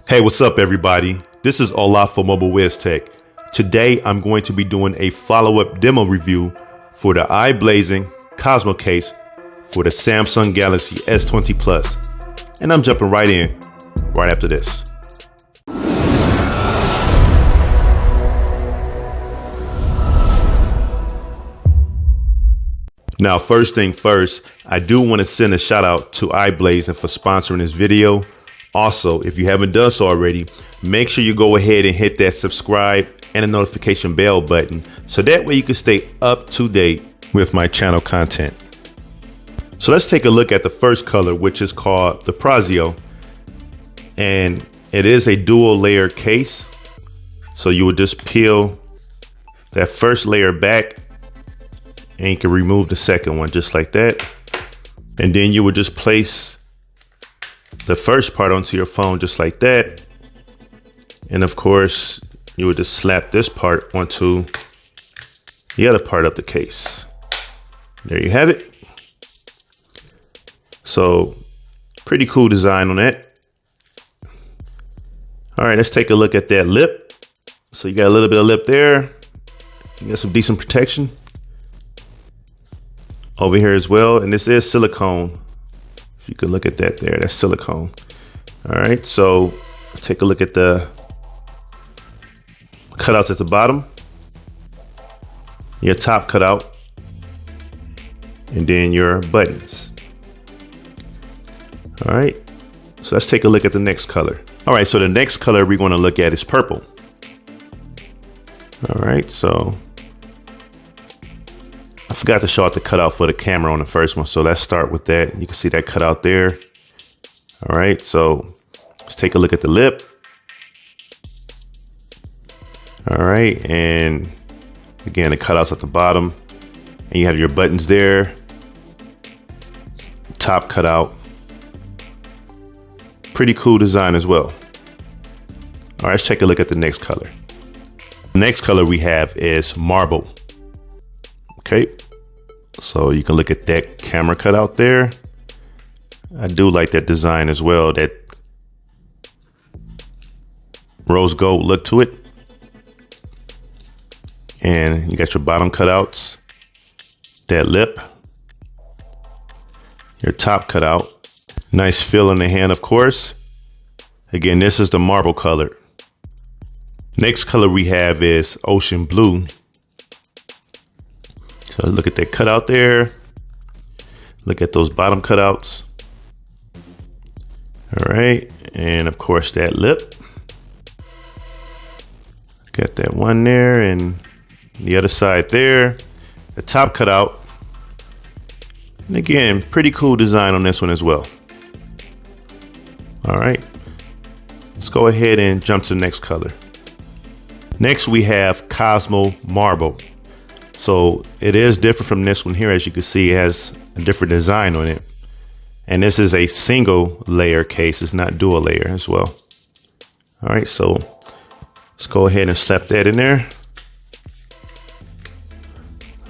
Hey, what's up everybody? This is Olaf for Mobile WizTech. Today I'm going to be doing a follow-up demo review for the iBlason Cosmo case for the Samsung Galaxy S20 Plus. And I'm jumping right in right after this. Now, first thing first, I do want to send a shout out to iBlason for sponsoring this video. Also, if you haven't done so already, make sure you go ahead and hit that subscribe and the notification bell button so that way you can stay up to date with my channel content. So let's take a look at the first color, which is called the Prezio, and it is a dual layer case. So you would just peel that first layer back and you can remove the second one just like that. And then you would just place the first part onto your phone just like that. And of course, you would just slap this part onto the other part of the case. There you have it. So pretty cool design on that. All right, let's take a look at that lip. So you got a little bit of lip there. You got some decent protection over here as well. And this is silicone. If you can look at that there, that's silicone. All right, so take a look at the cutouts at the bottom, your top cutout, and then your buttons. All right, so let's take a look at the next color. All right, so the next color we're going to look at is purple. All right, so I forgot to show out the cutout for the camera on the first one, so let's start with that. You can see that cutout there. All right, so let's take a look at the lip. All right, and again, the cutouts at the bottom, and you have your buttons there, top cutout. Pretty cool design as well. All right, let's take a look at the next color. The next color we have is marble. Okay, so you can look at that camera cutout there. I do like that design as well, that rose gold look to it. And you got your bottom cutouts, that lip, your top cutout. Nice feel in the hand, of course. Again, this is the marble color. Next color we have is ocean blue. So look at that cutout there. Look at those bottom cutouts. All right, and of course that lip. Got that one there, and the other side there. The top cutout. And again, pretty cool design on this one as well. All right, let's go ahead and jump to the next color. Next we have Cosmo Marble. So it is different from this one here. As you can see, it has a different design on it. And this is a single layer case. It's not dual layer as well. All right, so let's go ahead and slap that in there.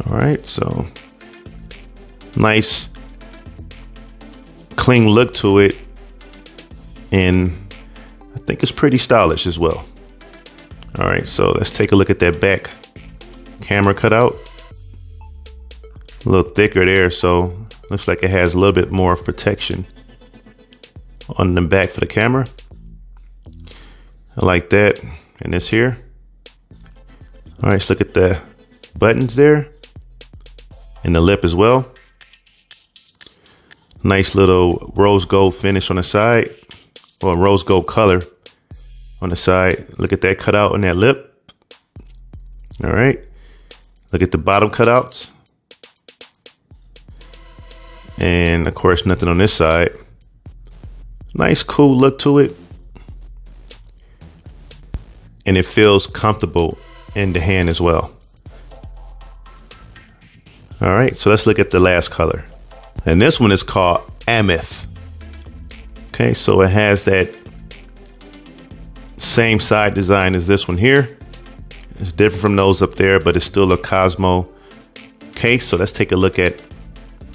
All right, so nice, clean look to it. And I think it's pretty stylish as well. All right, so let's take a look at that back camera cutout. A little thicker there, so looks like it has a little bit more of protection on the back for the camera. I like that. And this here. All right, let's look at the buttons there and the lip as well. Nice little rose gold finish on the side, or rose gold color on the side. Look at that cutout on that lip. All right. Look at the bottom cutouts. And of course, nothing on this side. Nice, cool look to it. And it feels comfortable in the hand as well. All right, so let's look at the last color. And this one is called Amethyst. Okay, so it has that same side design as this one here. It's different from those up there, but it's still a Cosmo case. So let's take a look at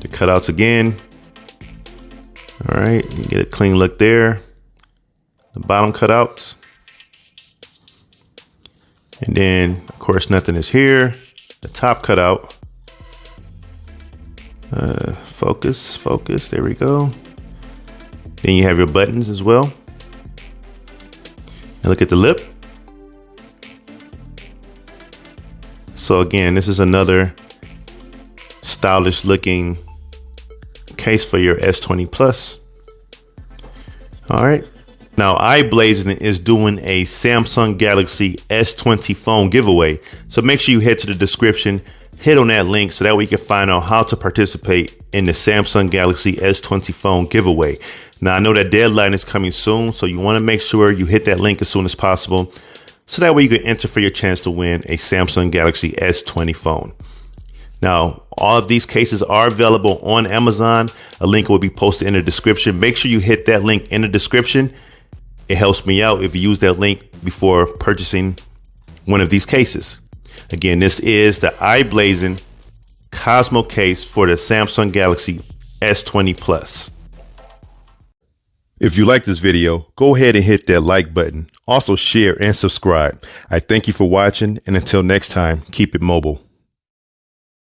the cutouts again. All right, you get a clean look there. the bottom cutouts. And then, of course, nothing is here. The top cutout. Focus, there we go. Then you have your buttons as well. And look at the lip. So again, this is another stylish looking case for your S20 Plus. All right. Now, iBlason is doing a Samsung Galaxy S20 phone giveaway. So make sure you head to the description, hit on that link so that way you can find out how to participate in the Samsung Galaxy S20 phone giveaway. Now, I know that deadline is coming soon, so you want to make sure you hit that link as soon as possible so that way you can enter for your chance to win a Samsung Galaxy S20 phone. Now, all of these cases are available on Amazon. A link will be posted in the description. Make sure you hit that link in the description. It helps me out if you use that link before purchasing one of these cases. Again, this is the iBlason Cosmo case for the Samsung Galaxy S20 Plus. If you like this video, go ahead and hit that like button. Also share and subscribe. I thank you for watching, and until next time, keep it mobile.